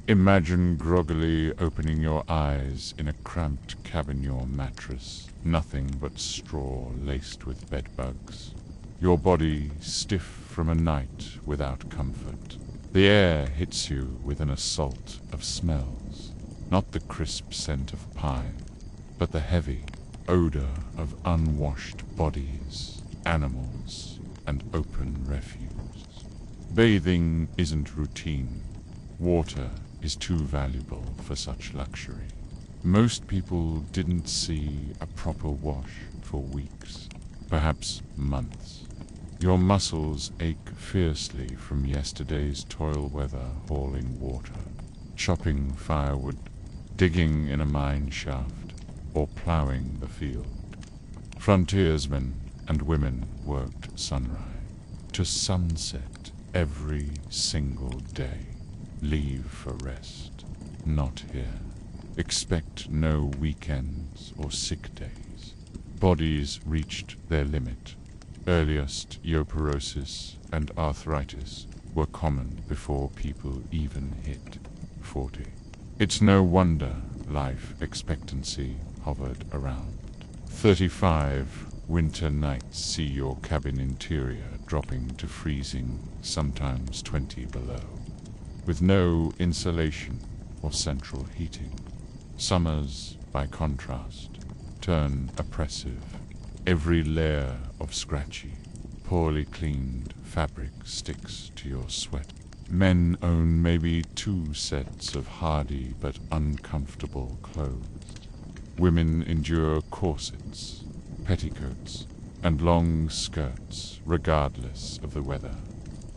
Imagine groggily opening your eyes in a cramped cabinure mattress, nothing but straw laced with bedbugs. Your body stiff from a night without comfort. The air hits you with an assault of smells, not the crisp scent of pine, but the heavy odor of unwashed bodies, animals, and open refuse. Bathing isn't routine. Water is too valuable for such luxury. Most people didn't see a proper wash for weeks, perhaps months. Your muscles ache fiercely from yesterday's toil weather hauling water, chopping firewood, digging in a mine shaft, or plowing the field. Frontiersmen and women worked sunrise to sunset every single day. Leave for rest, not here. Expect no weekends or sick days. Bodies reached their limit. Earliest osteoporosis and arthritis were common before people even hit 40. It's no wonder life expectancy hovered around 35. Winter nights see your cabin interior dropping to freezing, sometimes 20 below, with no insulation or central heating. Summers, by contrast, turn oppressive. Every layer of scratchy, poorly cleaned fabric sticks to your sweat. Men own maybe 2 sets of hardy but uncomfortable clothes. Women endure corsets, petticoats, and long skirts regardless of the weather.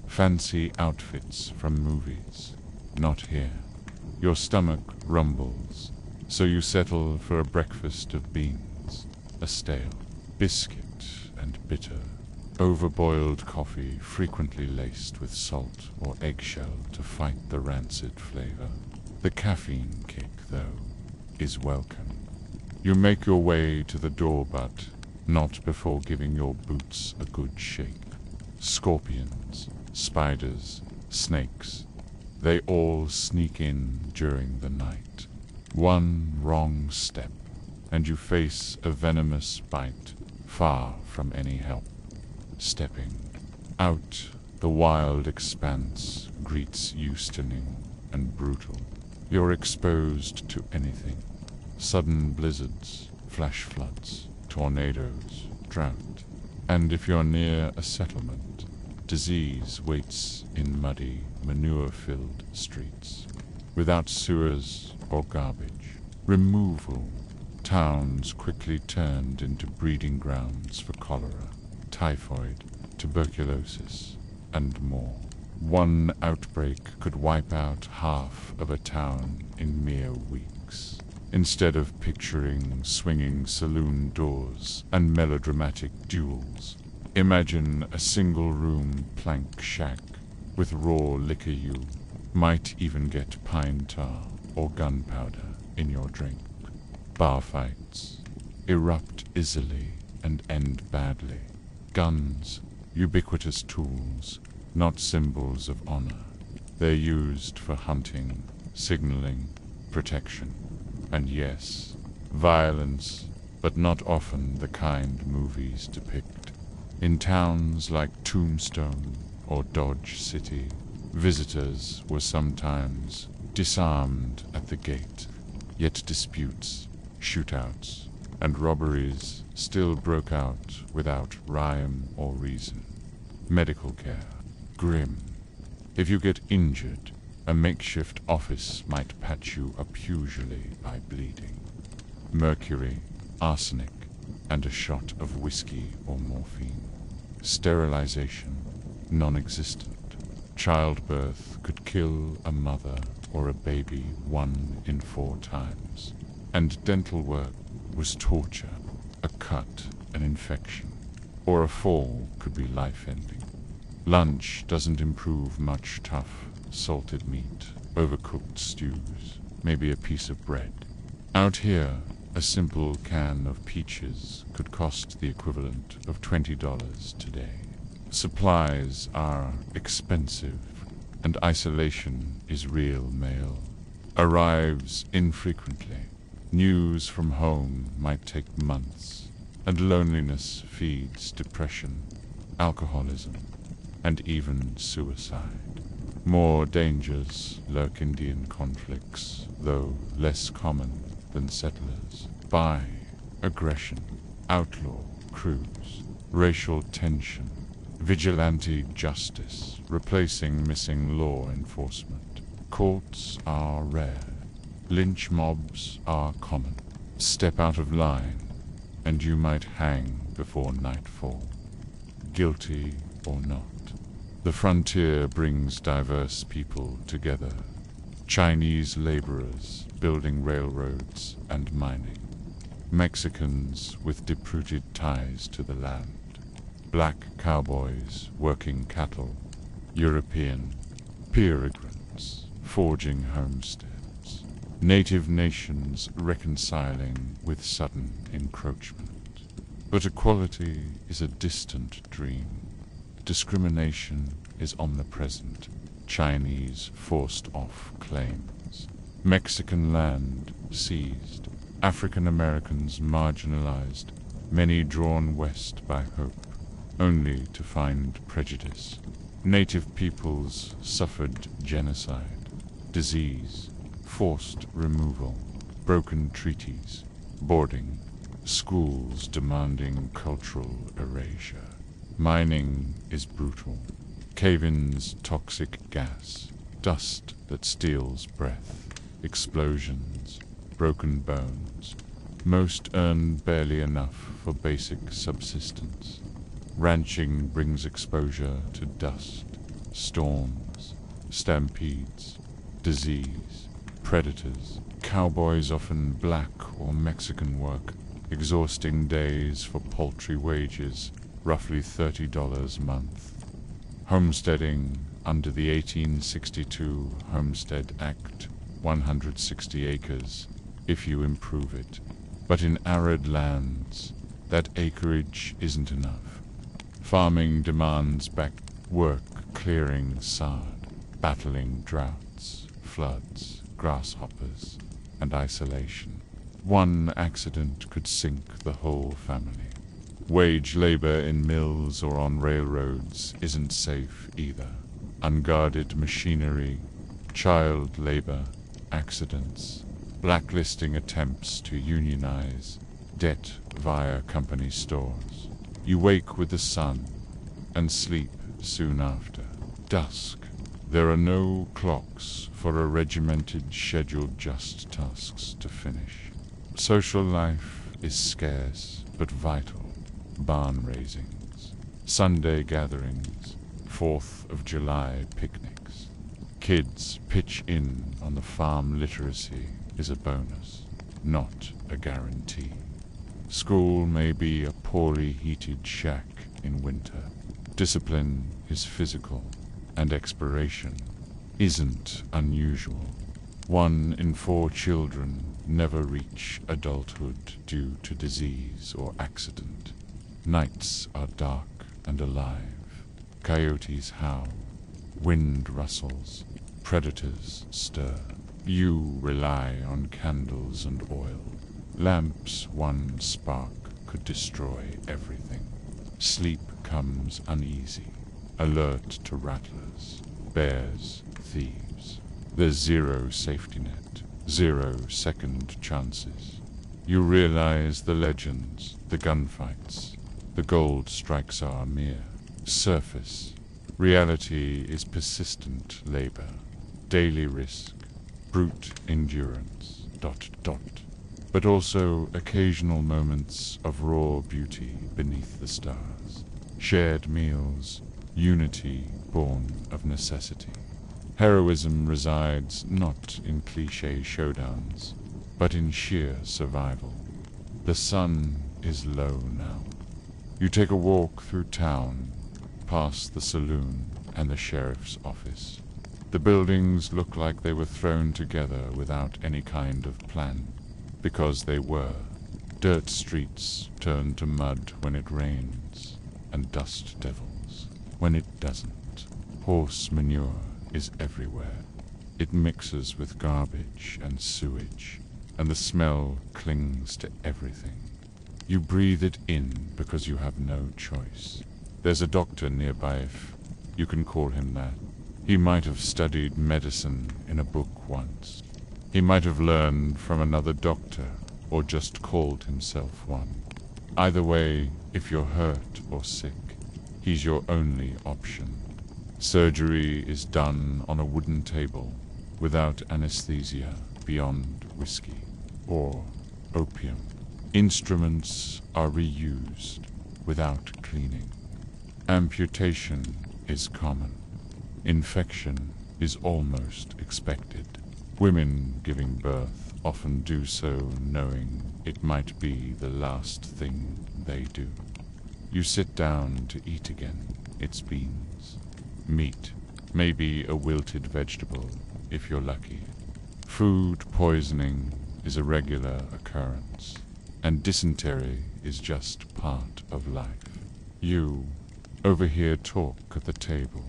Fancy outfits from movies, not here. Your stomach rumbles, so you settle for a breakfast of beans, a stale biscuit and bitter, overboiled coffee frequently laced with salt or eggshell to fight the rancid flavor. The caffeine kick, though, is welcome. You make your way to the door, but not before giving your boots a good shake. Scorpions, spiders, snakes, they all sneak in during the night. One wrong step, and you face a venomous bite, far from any help. Stepping out, the wild expanse greets you stunning and brutal. You're exposed to anything. Sudden blizzards, flash floods, tornadoes, drought. And if you're near a settlement, disease waits in muddy, manure-filled streets. Without sewers or garbage, removal, towns quickly turned into breeding grounds for cholera, typhoid, tuberculosis, and more. One outbreak could wipe out half of a town in mere weeks. Instead of picturing swinging saloon doors and melodramatic duels, imagine a single-room plank shack with raw liquor. You might even get pine tar or gunpowder in your drink. Bar fights erupt easily and end badly. Guns, ubiquitous tools, not symbols of honor. They're used for hunting, signaling, protection. And yes, violence, but not often the kind movies depict. In towns like Tombstone or Dodge City, visitors were sometimes disarmed at the gate, yet disputes, shootouts, and robberies still broke out without rhyme or reason. Medical care, grim. If you get injured, a makeshift office might patch you up, usually by bleeding. Mercury, arsenic, and a shot of whiskey or morphine. Sterilization, non-existent. Childbirth could kill a mother or a baby 1 in 4 times. And dental work was torture. A cut, an infection, or a fall could be life-ending. Lunch doesn't improve much. Tough, salted meat, overcooked stews, maybe a piece of bread. Out here, a simple can of peaches could cost the equivalent of $20 today. Supplies are expensive, and isolation is real male. arrives infrequently. News from home might take months, and loneliness feeds depression, alcoholism, and even suicide. More dangers lurk Indian conflicts, though less common than settlers. By aggression, outlaw crews, racial tension, vigilante justice replacing missing law enforcement. Courts are rare. Lynch mobs are common. Step out of line, and you might hang before nightfall, guilty or not. The frontier brings diverse people together. Chinese laborers building railroads and mining. Mexicans with deep-rooted ties to the land. Black cowboys working cattle. European peregrines forging homesteads. Native nations reconciling with sudden encroachment. But equality is a distant dream. Discrimination is omnipresent. Chinese forced off claims. Mexican land seized. African Americans marginalized. Many drawn west by hope, only to find prejudice. Native peoples suffered genocide, disease, forced removal, broken treaties, boarding, schools demanding cultural erasure. Mining is brutal. Cave-ins toxic gas, dust that steals breath, explosions, broken bones. Most earn barely enough for basic subsistence. Ranching brings exposure to dust, storms, stampedes, disease, predators. Cowboys, often black or Mexican, work exhausting days for paltry wages, roughly $30 a month. Homesteading under the 1862 Homestead Act, 160 acres, if you improve it. But in arid lands, that acreage isn't enough. Farming demands back work clearing sod, battling droughts, floods, grasshoppers, and isolation. One accident could sink the whole family. Wage labor in mills or on railroads isn't safe either. Unguarded machinery, child labor, accidents, blacklisting attempts to unionize, debt via company stores. You wake with the sun and sleep soon after. Dusk. There are no clocks for a regimented scheduled just tasks to finish. Social life is scarce but vital. Barn raisings, Sunday gatherings, 4th of July picnics. Kids pitch in on the farm. Literacy is a bonus, not a guarantee. School may be a poorly heated shack in winter. Discipline is physical, and expiration isn't unusual. 1 in 4 children never reach adulthood due to disease or accident. Nights are dark and alive. Coyotes howl. Wind rustles. Predators stir. You rely on candles and oil. Lamps, one spark could destroy everything. Sleep comes uneasy, alert to rattlers, bears, thieves. There's zero safety net, 0 second chances. You realize the legends, the gunfights. The gold strikes are mere surface. Reality is persistent labor, daily risk, brute endurance, ... But also occasional moments of raw beauty beneath the stars. Shared meals, unity born of necessity. Heroism resides not in cliché showdowns, but in sheer survival. The sun is low now. You take a walk through town, past the saloon and the sheriff's office. The buildings look like they were thrown together without any kind of plan, because they were. Dirt streets turn to mud when it rains, and dust devils when it doesn't. Horse manure is everywhere. It mixes with garbage and sewage, and the smell clings to everything. You breathe it in because you have no choice. There's a doctor nearby, if you can call him that. He might have studied medicine in a book once. He might have learned from another doctor, or just called himself one. Either way, if you're hurt or sick, he's your only option. Surgery is done on a wooden table, without anesthesia beyond whiskey or opium. Instruments are reused without cleaning. Amputation is common. Infection is almost expected. Women giving birth often do so knowing it might be the last thing they do. You sit down to eat again. It's beans. Meat, maybe a wilted vegetable if you're lucky. Food poisoning is a regular occurrence, and dysentery is just part of life. You overhear talk at the table.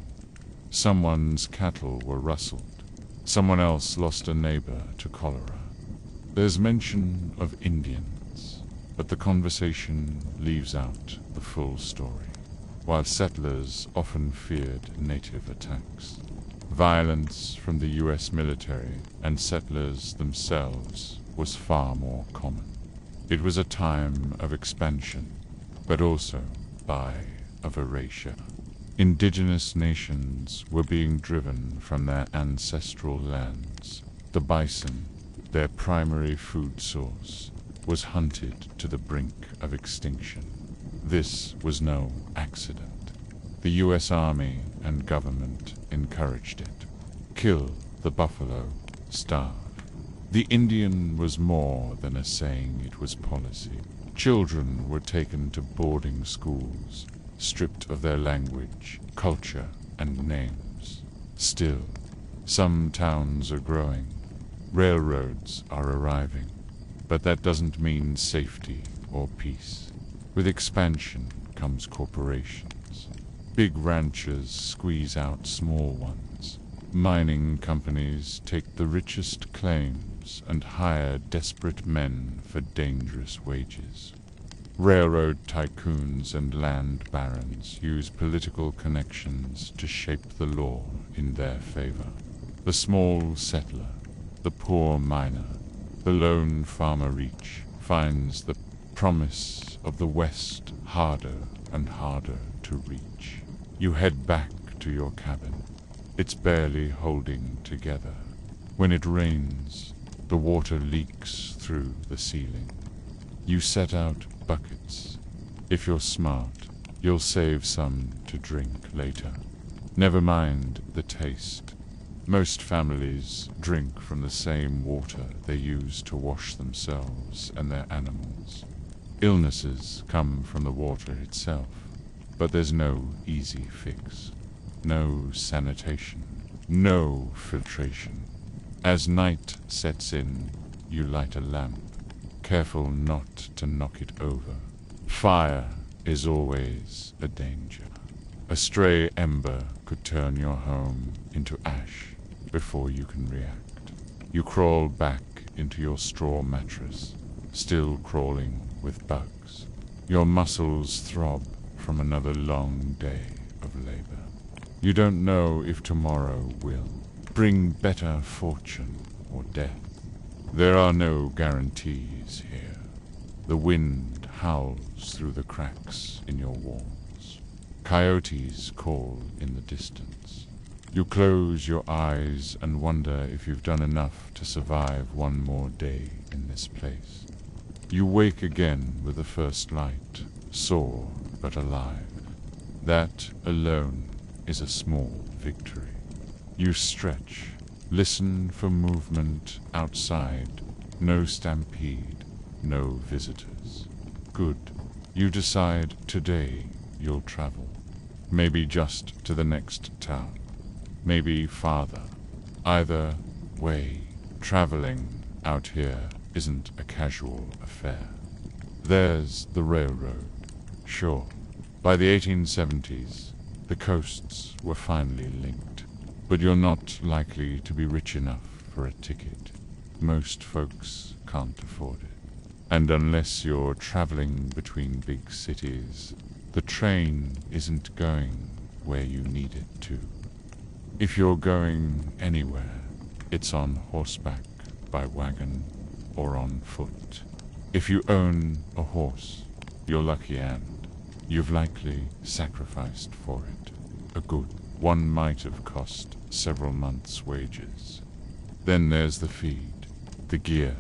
Someone's cattle were rustled. Someone else lost a neighbor to cholera. There's mention of Indians, but the conversation leaves out the full story. While settlers often feared native attacks, violence from the US military and settlers themselves was far more common. It was a time of expansion, but also of erasure. Indigenous nations were being driven from their ancestral lands. The bison, their primary food source, was hunted to the brink of extinction. This was no accident. The US Army and government encouraged it. Kill the buffalo, starve. The Indian was more than a saying, it was policy. Children were taken to boarding schools, stripped of their language, culture, and names. Still, some towns are growing. Railroads are arriving. But that doesn't mean safety or peace. With expansion comes corporations. Big ranchers squeeze out small ones. Mining companies take the richest claims and hire desperate men for dangerous wages. Railroad tycoons and land barons use political connections to shape the law in their favor. The small settler, the poor miner, the lone farmer each finds the promise of the West harder and harder to reach. You head back to your cabin. It's barely holding together. When it rains, the water leaks through the ceiling. You set out buckets. If you're smart, you'll save some to drink later. Never mind the taste. Most families drink from the same water they use to wash themselves and their animals. Illnesses come from the water itself, but there's no easy fix. No sanitation, no filtration. As night sets in, you light a lamp, careful not to knock it over. Fire is always a danger. A stray ember could turn your home into ash before you can react. You crawl back into your straw mattress, still crawling with bugs. Your muscles throb from another long day of labor. You don't know if tomorrow will bring better fortune or death. There are no guarantees here. The wind howls through the cracks in your walls. Coyotes call in the distance. You close your eyes and wonder if you've done enough to survive one more day in this place. You wake again with the first light, sore but alive. That alone is a small victory. You stretch, listen for movement outside. No stampede, no visitors. Good. You decide today you'll travel. Maybe just to the next town. Maybe farther. Either way, traveling out here isn't a casual affair. There's the railroad. Sure, by the 1870s, the coasts were finally linked. but you're not likely to be rich enough for a ticket. Most folks can't afford it. And unless you're traveling between big cities, the train isn't going where you need it to. If you're going anywhere, it's on horseback, by wagon, or on foot. If you own a horse, you're lucky, and you've likely sacrificed for it. A good one might have cost several months' wages. Then there's the feed, the gear,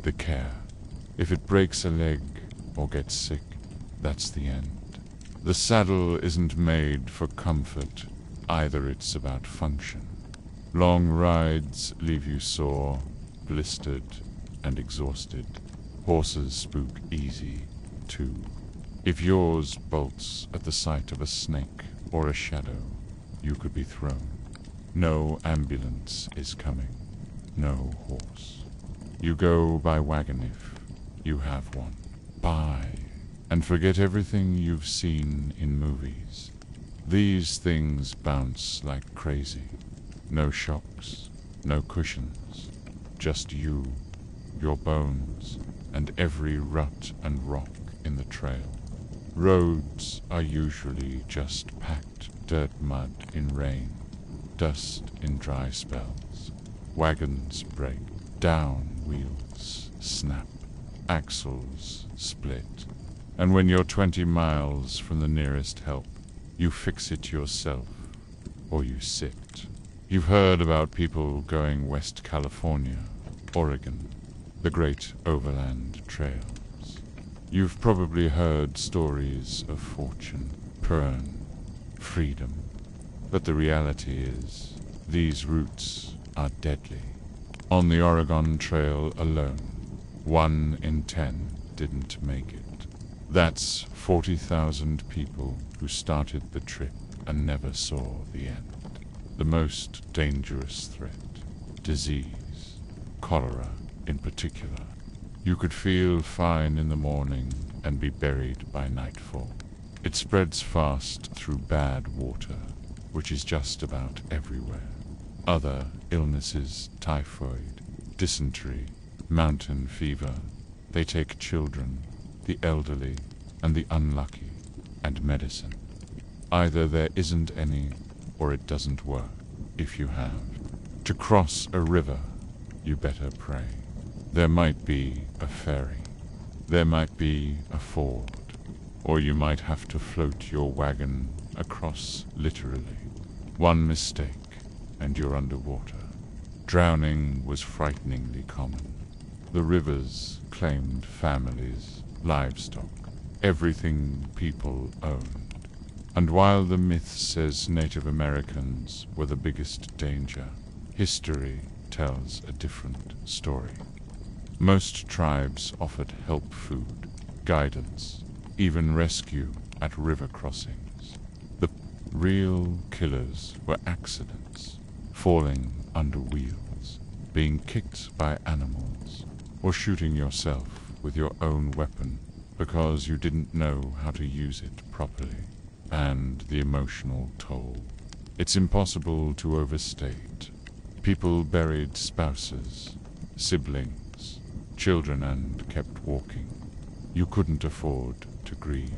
the care. If it breaks a leg or gets sick, that's the end. The saddle isn't made for comfort, either. It's about function. Long rides leave you sore, blistered, and exhausted. Horses spook easy, too. If yours bolts at the sight of a snake or a shadow, you could be thrown. No ambulance is coming. No horse. You go by wagon if you have one. Buy and forget everything you've seen in movies. These things bounce like crazy. No shocks, no cushions. Just you, your bones, and every rut and rock in the trail. Roads are usually just packed dirt, mud in rain, dust in dry spells. Wagons break down, wheels snap, axles split. And when you're 20 miles from the nearest help, you fix it yourself, or you sit. You've heard about people going West California, Oregon, the great overland trails. You've probably heard stories of fortune, Pern, freedom. But the reality is, these routes are deadly. On the Oregon Trail alone, 1 in 10 didn't make it. That's 40,000 people who started the trip and never saw the end. The most dangerous threat, disease, cholera in particular. You could feel fine in the morning and be buried by nightfall. It spreads fast through bad water, which is just about everywhere. Other illnesses, typhoid, dysentery, mountain fever. They take children, the elderly, and the unlucky, and medicine. Either there isn't any, or it doesn't work, if you have. To cross a river, you better pray. There might be a ferry. There might be a ford. Or you might have to float your wagon across, literally. One mistake, and you're underwater. Drowning was frighteningly common. The rivers claimed families, livestock, everything people owned. And while the myth says Native Americans were the biggest danger, history tells a different story. Most tribes offered help, food, guidance, even rescue at river crossings. The real killers were accidents, falling under wheels, being kicked by animals, or shooting yourself with your own weapon because you didn't know how to use it properly. And the emotional toll. It's impossible to overstate. People buried spouses, siblings, children, and kept walking. You couldn't afford to grieve.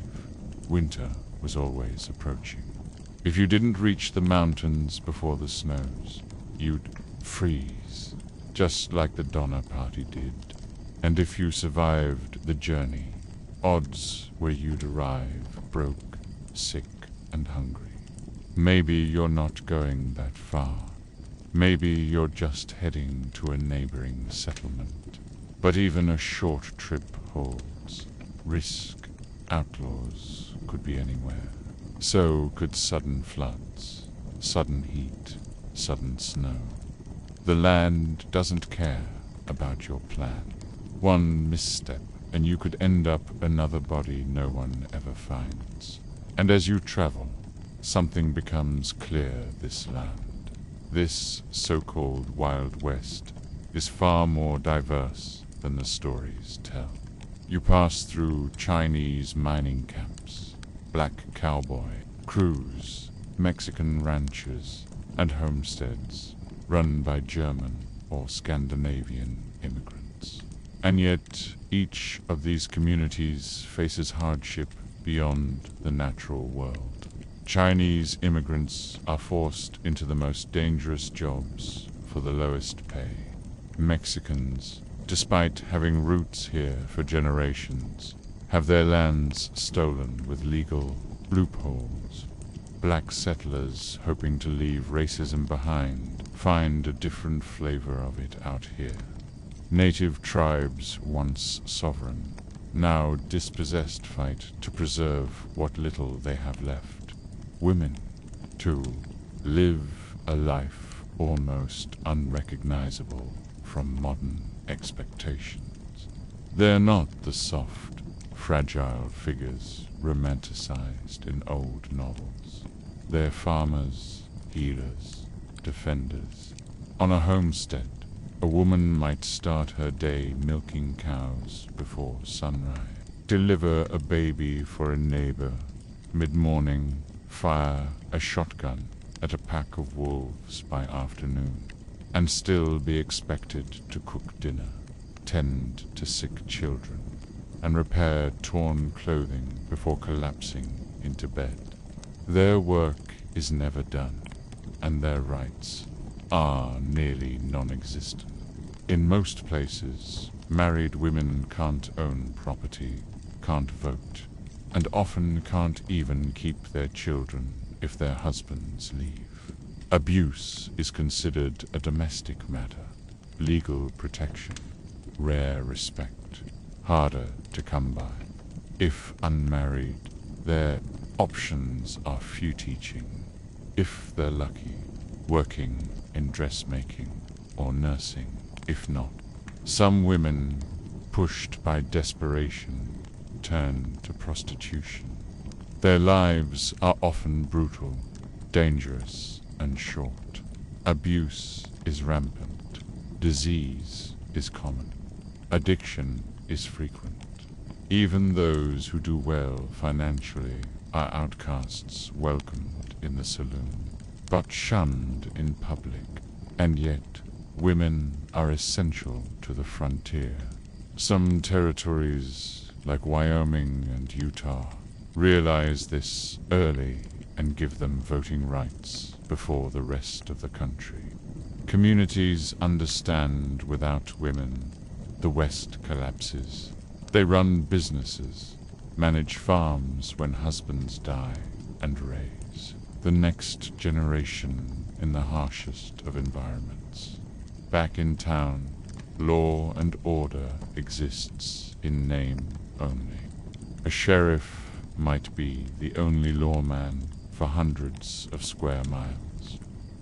Winter was always approaching. If you didn't reach the mountains before the snows, you'd freeze, just like the Donner Party did. And if you survived the journey, odds were you'd arrive broke, sick, and hungry. Maybe you're not going that far. Maybe you're just heading to a neighboring settlement. But even a short trip holds risk. Outlaws could be anywhere. So could sudden floods, sudden heat, sudden snow. The land doesn't care about your plan. One misstep, and you could end up another body no one ever finds. And as you travel, something becomes clear. This land, this so-called Wild West, is far more diverse than the stories tell. You pass through Chinese mining camps, black cowboy crews, Mexican ranchers, and homesteads run by German or Scandinavian immigrants. And yet, each of these communities faces hardship beyond the natural world. Chinese immigrants are forced into the most dangerous jobs for the lowest pay. Mexicans, despite having roots here for generations, have their lands stolen with legal loopholes. Black settlers hoping to leave racism behind find a different flavor of it out here. Native tribes, once sovereign, now dispossessed, fight to preserve what little they have left. Women, too, live a life almost unrecognizable from modern expectations. They're not the soft, fragile figures romanticized in old novels. They're farmers, healers, defenders. On a homestead, a woman might start her day milking cows before sunrise, deliver a baby for a neighbor mid-morning, fire a shotgun at a pack of wolves by afternoon, and still be expected to cook dinner, tend to sick children, and repair torn clothing before collapsing into bed. Their work is never done, and their rights are nearly non-existent. In most places, married women can't own property, can't vote, and often can't even keep their children if their husbands leave. Abuse is considered a domestic matter, legal protection, rare respect, harder to come by. If unmarried, their options are few teaching. If they're lucky, working in dressmaking or nursing. If not, some women, pushed by desperation, turn to prostitution. Their lives are often brutal, dangerous, and short. Abuse is rampant. Disease is common. Addiction is frequent. Even those who do well financially are outcasts welcomed in the saloon, but shunned in public. And yet, women are essential to the frontier. Some territories, like Wyoming and Utah, realize this early and give them voting rights before the rest of the country. Communities understand without women, the West collapses. They run businesses, manage farms when husbands die, and raise the next generation in the harshest of environments. Back in town, law and order exists in name only. A sheriff might be the only lawman for hundreds of square miles.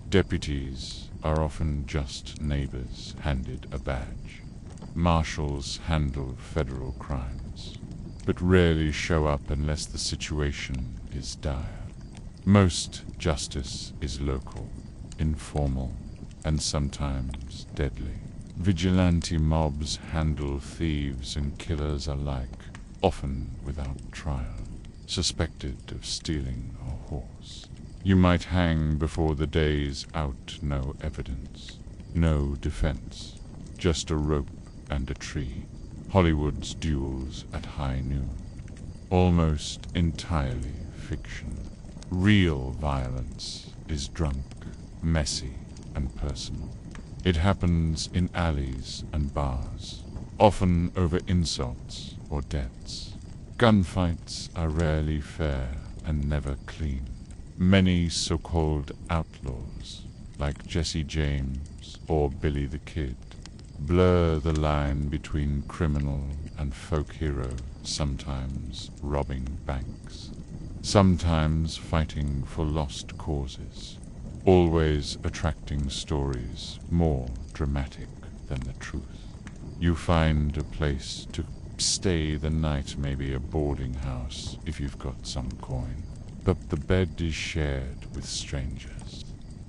Deputies are often just neighbors handed a badge. Marshals handle federal crimes, but rarely show up unless the situation is dire. Most justice is local, informal, and sometimes deadly. Vigilante mobs handle thieves and killers alike, often without trial. Suspected of stealing a horse, you might hang before the day's out. No evidence, no defense, just a rope and a tree. Hollywood's duels at high noon. Almost entirely fiction. Real violence is drunk, messy, and personal. It happens in alleys and bars, often over insults or debts. Gunfights are rarely fair and never clean. Many so-called outlaws, like Jesse James or Billy the Kid, blur the line between criminal and folk hero, sometimes robbing banks, sometimes fighting for lost causes, always attracting stories more dramatic than the truth. You find a place to stay the night, maybe a boarding house if you've got some coin, but the bed is shared with strangers.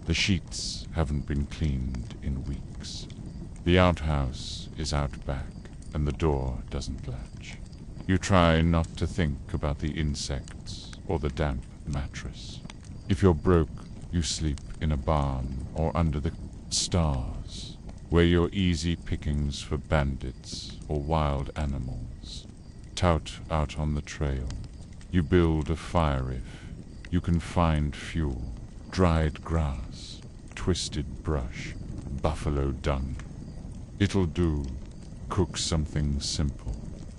The sheets haven't been cleaned in weeks. The outhouse is out back, and the door doesn't latch. You try not to think about the insects or the damp mattress. If you're broke, You sleep in a barn or under the stars, where you're easy pickings for bandits or wild animals. Tout out on the trail, you build a fire if you can find fuel, dried grass, twisted brush, buffalo dung. It'll do. Cook something simple,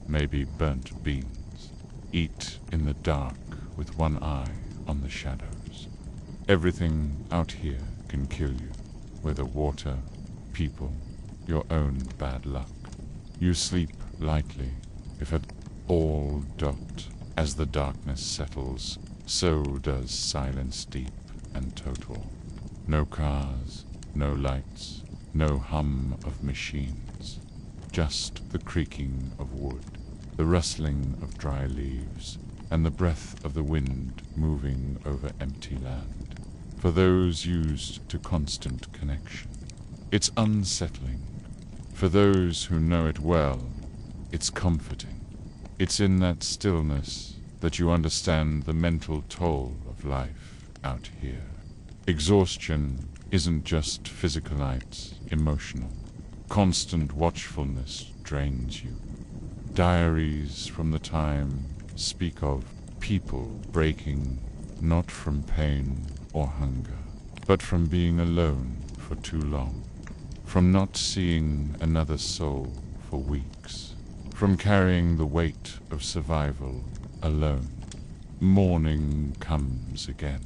maybe burnt beans. Eat in the dark with one eye on the shadows. Everything out here can kill you, whether water, people, your own bad luck. You sleep lightly, if at all dot. As the darkness settles, so does silence deep and total. No cars, no lights, no hum of machines. Just the creaking of wood, the rustling of dry leaves, and the breath of the wind moving over empty land. For those used to constant connection, it's unsettling. For those who know it well, it's comforting. It's in that stillness that you understand the mental toll of life out here. Exhaustion isn't just physical, it's emotional. Constant watchfulness drains you. Diaries from the time speak of people breaking not from pain or hunger, but from being alone for too long, from not seeing another soul for weeks, from carrying the weight of survival alone. Morning comes again,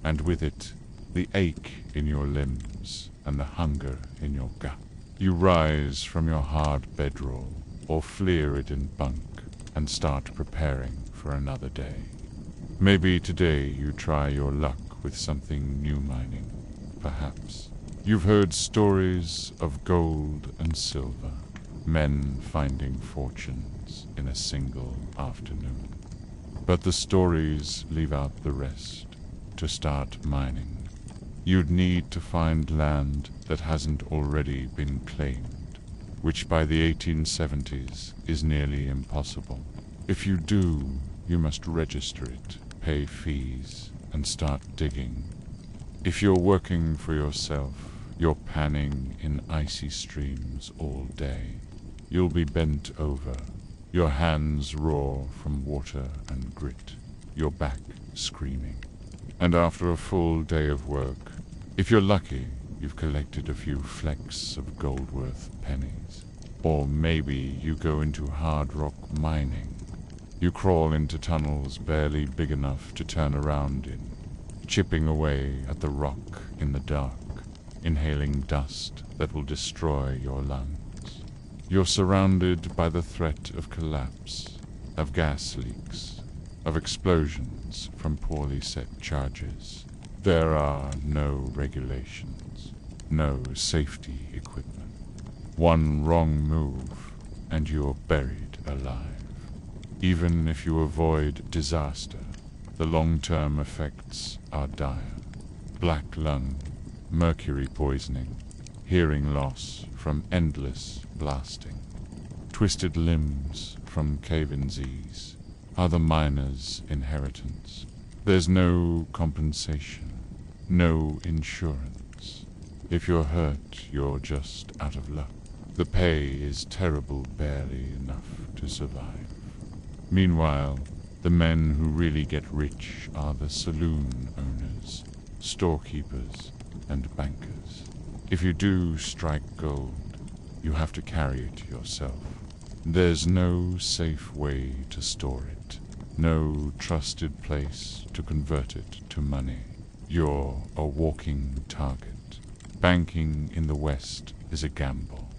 and with it the ache in your limbs and the hunger in your gut. You rise from your hard bedroll or flea-ridden bunk and start preparing for another day. Maybe today you try your luck with something new mining, perhaps. You've heard stories of gold and silver, men finding fortunes in a single afternoon. But the stories leave out the rest. To start mining, you'd need to find land that hasn't already been claimed, which by the 1870s is nearly impossible. If you do, you must register it, pay fees, and start digging. If you're working for yourself, you're panning in icy streams all day. You'll be bent over, your hands raw from water and grit, your back screaming. And after a full day of work, if you're lucky, you've collected a few flecks of gold-worth pennies. Or maybe you go into hard rock mining. You crawl into tunnels barely big enough to turn around in, chipping away at the rock in the dark, inhaling dust that will destroy your lungs. You're surrounded by the threat of collapse, of gas leaks, of explosions from poorly set charges. There are no regulations, no safety equipment. One wrong move, and you're buried alive. Even if you avoid disaster, the long-term effects are dire. Black lung, mercury poisoning, hearing loss from endless blasting, twisted limbs from cave-in-seas are the miner's inheritance. There's no compensation, no insurance. If you're hurt, you're just out of luck. The pay is terrible, barely enough to survive. Meanwhile, the men who really get rich are the saloon owners, storekeepers, and bankers. If you do strike gold, you have to carry it yourself. There's no safe way to store it, no trusted place to convert it to money. You're a walking target. Banking in the West is a gamble.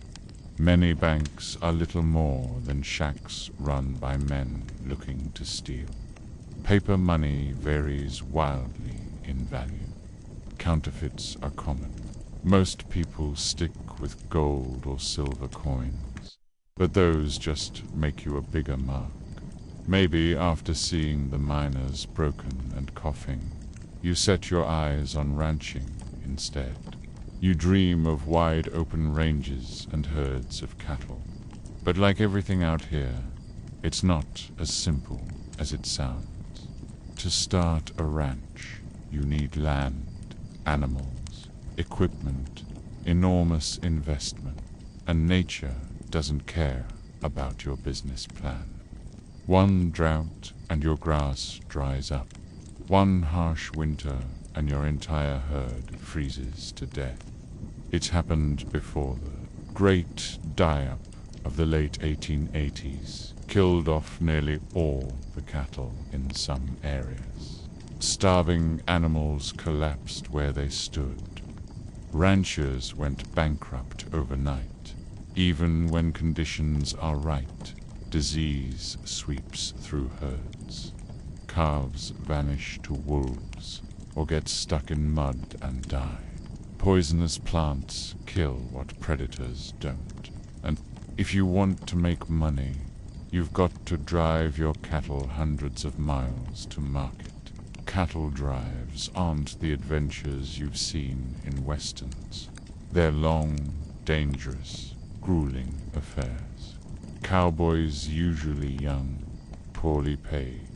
Many banks are little more than shacks run by men looking to steal. Paper money varies wildly in value. Counterfeits are common. Most people stick with gold or silver coins, but those just make you a bigger mark. Maybe after seeing the miners broken and coughing, you set your eyes on ranching instead. You dream of wide open ranges and herds of cattle. But like everything out here, it's not as simple as it sounds. To start a ranch, you need land, animals, equipment, enormous investment, and nature doesn't care about your business plan. One drought and your grass dries up. One harsh winter and your entire herd freezes to death. It's happened before. The great die-up of the late 1880s killed off nearly all the cattle in some areas. Starving animals collapsed where they stood. Ranchers went bankrupt overnight. Even when conditions are right, disease sweeps through herds. Calves vanish to wolves or get stuck in mud and die. Poisonous plants kill what predators don't. And if you want to make money, you've got to drive your cattle hundreds of miles to market. Cattle drives aren't the adventures you've seen in westerns. They're long, dangerous, grueling affairs. Cowboys, usually young, poorly paid,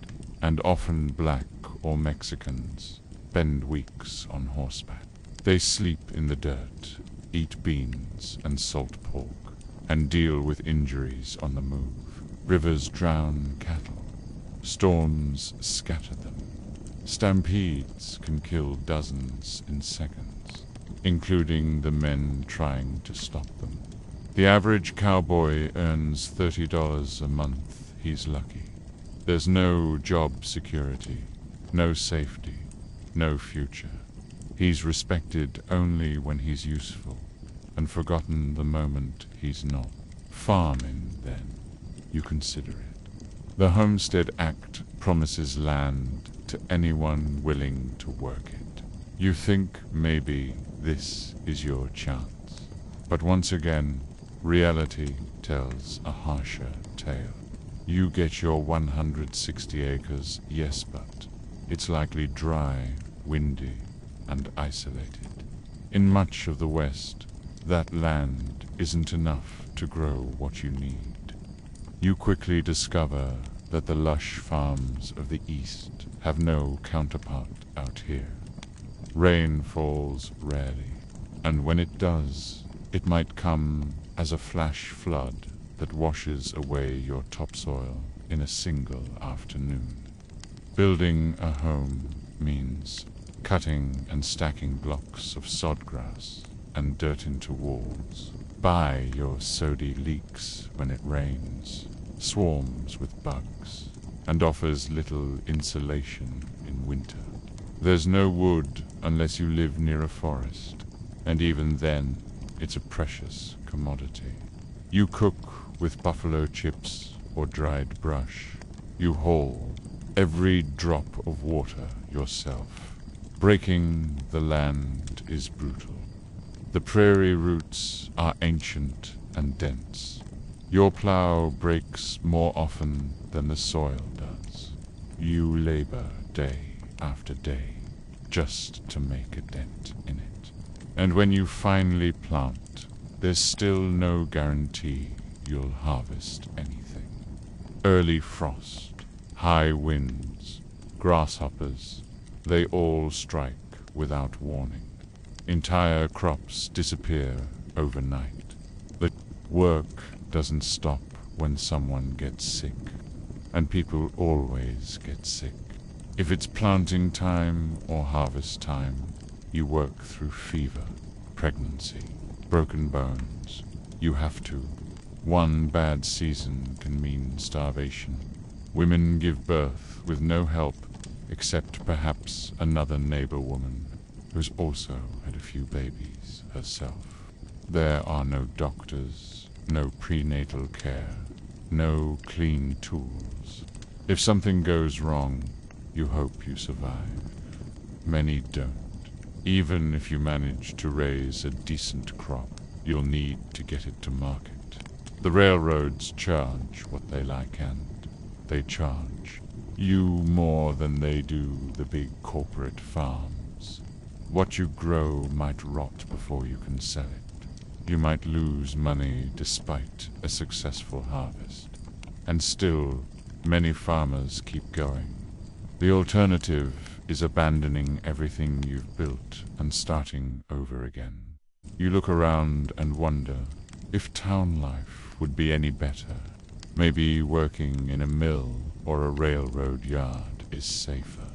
and often black or Mexicans, spend weeks on horseback. They sleep in the dirt, eat beans and salt pork, and deal with injuries on the move. Rivers drown cattle. Storms scatter them. Stampedes can kill dozens in seconds, including the men trying to stop them. The average cowboy earns $30 a month. He's lucky. There's no job security, no safety, no future. He's respected only when he's useful, and forgotten the moment he's not. Farming, then, you consider it. The Homestead Act promises land to anyone willing to work it. You think maybe this is your chance. But once again, reality tells a harsher tale. You get your 160 acres, yes, but it's likely dry, windy, and isolated. In much of the West, that land isn't enough to grow what you need. You quickly discover that the lush farms of the East have no counterpart out here. Rain falls rarely, and when it does, it might come as a flash flood that washes away your topsoil in a single afternoon. Building a home means cutting and stacking blocks of sodgrass and dirt into walls. Buy your sody leaks when it rains, swarms with bugs, and offers little insulation in winter. There's no wood unless you live near a forest, and even then, it's a precious commodity. You cook with buffalo chips or dried brush. You haul every drop of water yourself. Breaking the land is brutal. The prairie roots are ancient and dense. Your plow breaks more often than the soil does. You labor day after day just to make a dent in it. And when you finally plant, there's still no guarantee you'll harvest anything. Early frost, high winds, grasshoppers, they all strike without warning. Entire crops disappear overnight. The work doesn't stop when someone gets sick, and people always get sick. If it's planting time or harvest time, you work through fever, pregnancy, broken bones. You have to. One bad season can mean starvation. Women give birth with no help except perhaps another neighbor woman who's also had a few babies herself. There are no doctors, no prenatal care, no clean tools. If something goes wrong, you hope you survive. Many don't. Even if you manage to raise a decent crop, you'll need to get it to market. The railroads charge what they like, and they charge you more than they do the big corporate farms. What you grow might rot before you can sell it. You might lose money despite a successful harvest. And still, many farmers keep going. The alternative is abandoning everything you've built and starting over again. You look around and wonder if town life would be any better. Maybe working in a mill or a railroad yard is safer.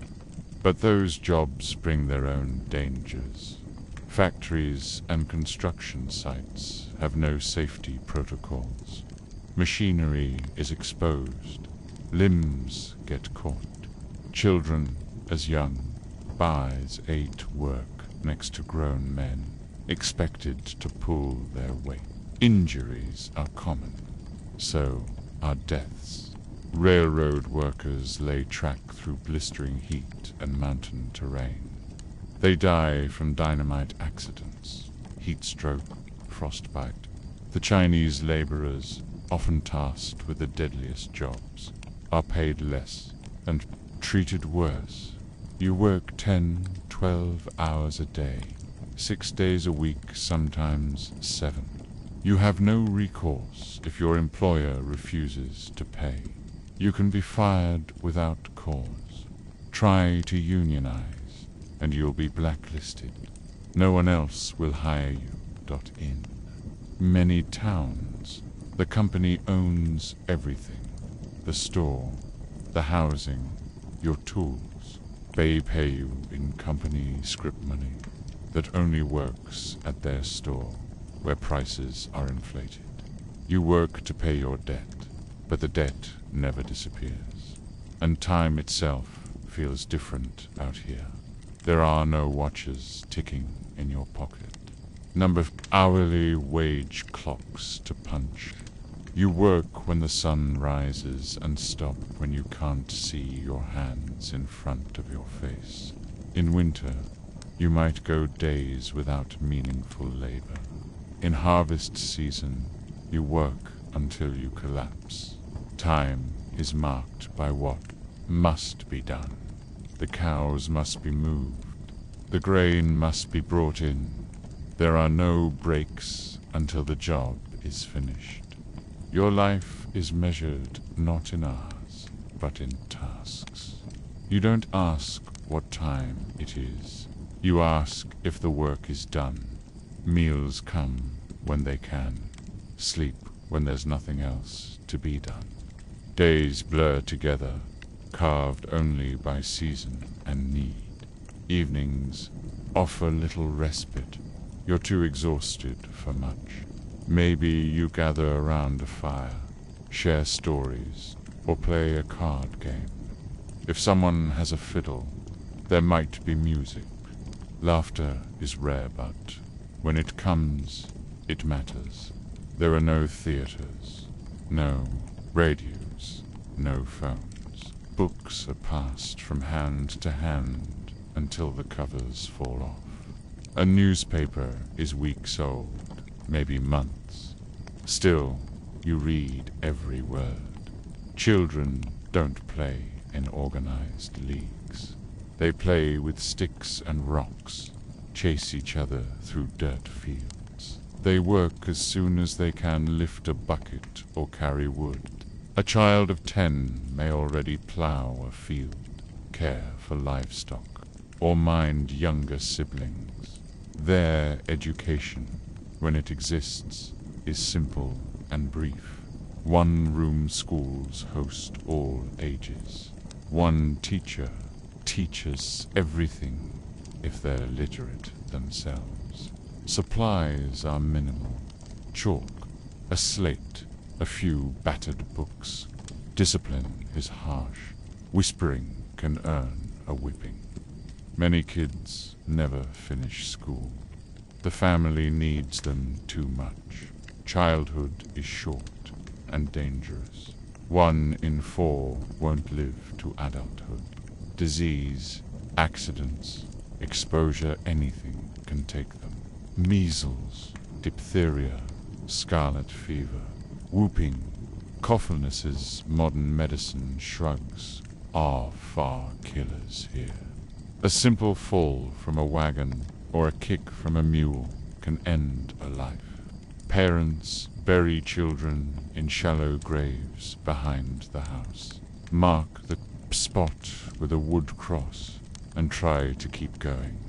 But those jobs bring their own dangers. Factories and construction sites have no safety protocols. Machinery is exposed. Limbs get caught. Children as young as 8 work next to grown men, expected to pull their weight. Injuries are common. So are deaths. Railroad workers lay track through blistering heat and mountain terrain. They die from dynamite accidents, heat stroke, frostbite. The Chinese laborers, often tasked with the deadliest jobs, are paid less and treated worse. You work 10, 12 hours a day, 6 days a week, sometimes 7. You have no recourse if your employer refuses to pay. You can be fired without cause. Try to unionize, and you'll be blacklisted. No one else will hire you. In many towns, the company owns everything. The store, the housing, your tools. They pay you in company script money that only works at their store, where prices are inflated. You work to pay your debt, but the debt never disappears. And time itself feels different out here. There are no watches ticking in your pocket. Number hourly wage clocks to punch. You work when the sun rises and stop when you can't see your hands in front of your face. In winter, you might go days without meaningful labor. In harvest season, you work until you collapse. Time is marked by what must be done. The cows must be moved. The grain must be brought in. There are no breaks until the job is finished. Your life is measured not in hours, but in tasks. You don't ask what time it is. You ask if the work is done. Meals come when they can. Sleep when there's nothing else to be done. Days blur together, carved only by season and need. Evenings offer little respite. You're too exhausted for much. Maybe you gather around a fire, share stories, or play a card game. If someone has a fiddle, there might be music. Laughter is rare, but when it comes, it matters. There are no theaters, no radios, no phones. Books are passed from hand to hand until the covers fall off. A newspaper is weeks old, maybe months. Still, you read every word. Children don't play in organized leagues. They play with sticks and rocks, chase each other through dirt fields. They work as soon as they can lift a bucket or carry wood. A child of 10 may already plow a field, care for livestock, or mind younger siblings. Their education, when it exists, is simple and brief. One-room schools host all ages. One teacher teaches everything if they're literate themselves. Supplies are minimal. Chalk, a slate, a few battered books. Discipline is harsh. Whispering can earn a whipping. Many kids never finish school. The family needs them too much. Childhood is short and dangerous. 1 in 4 won't live to adulthood. Disease, accidents, exposure, anything can take them. Measles, diphtheria, scarlet fever, whooping, coughlessness. Modern medicine shrugs are far killers here. A simple fall from a wagon or a kick from a mule can end a life. Parents bury children in shallow graves behind the house. Mark the spot with a wood cross. and try to keep going.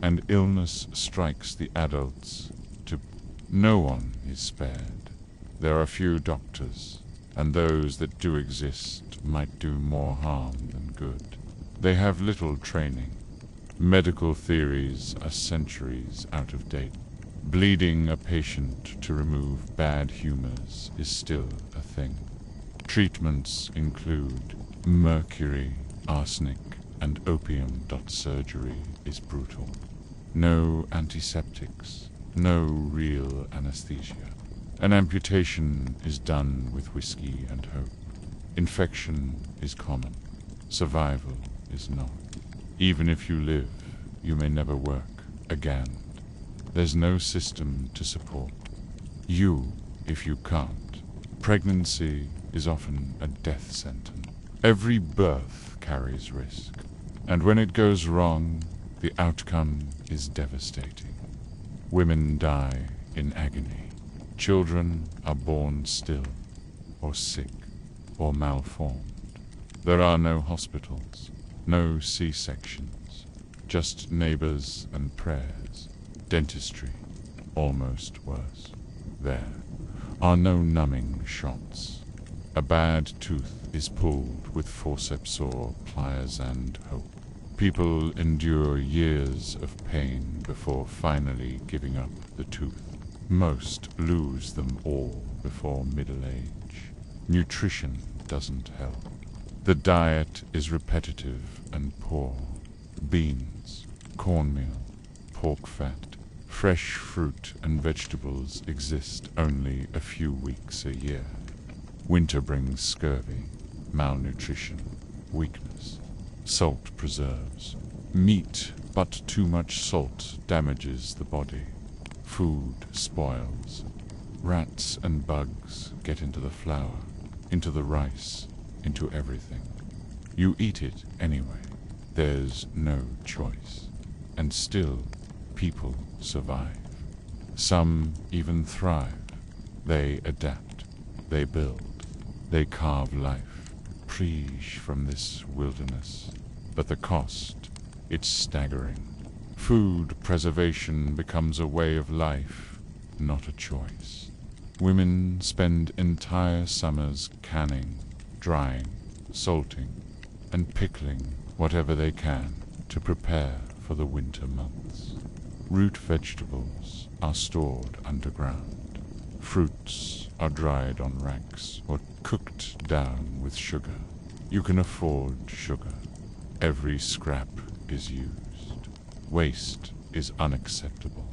And illness strikes the adults too. No one is spared. There are few doctors, and those that do exist might do more harm than good. They have little training. Medical theories are centuries out of date. Bleeding a patient to remove bad humors is still a thing. Treatments include mercury, arsenic, and opium. Surgery is brutal. No antiseptics, no real anesthesia. An amputation is done with whiskey and hope. Infection is common. Survival is not. Even if you live, you may never work again. There's no system to support you if you can't. Pregnancy is often a death sentence. Every birth carries risk, and when it goes wrong, the outcome is devastating. Women die in agony. Children are born still, or sick, or malformed. There are no hospitals, no C-sections, just neighbors and prayers. Dentistry, almost worse. There are no numbing shots. A bad tooth is pulled with forceps or pliers and hope. People endure years of pain before finally giving up the tooth. Most lose them all before middle age. Nutrition doesn't help. The diet is repetitive and poor. Beans, cornmeal, pork fat, fresh fruit and vegetables exist only a few weeks a year. Winter brings scurvy, malnutrition, weakness. Salt preserves. Meat, but too much salt damages the body. Food spoils. Rats and bugs get into the flour, into the rice, into everything. You eat it anyway. There's no choice. And still, people survive. Some even thrive. They adapt. They build. They carve life, prige from this wilderness. But the cost, it's staggering. Food preservation becomes a way of life, not a choice. Women spend entire summers canning, drying, salting, and pickling whatever they can to prepare for the winter months. Root vegetables are stored underground. Fruits are dried on racks or cooked down with sugar. You can afford sugar. Every scrap is used. Waste is unacceptable.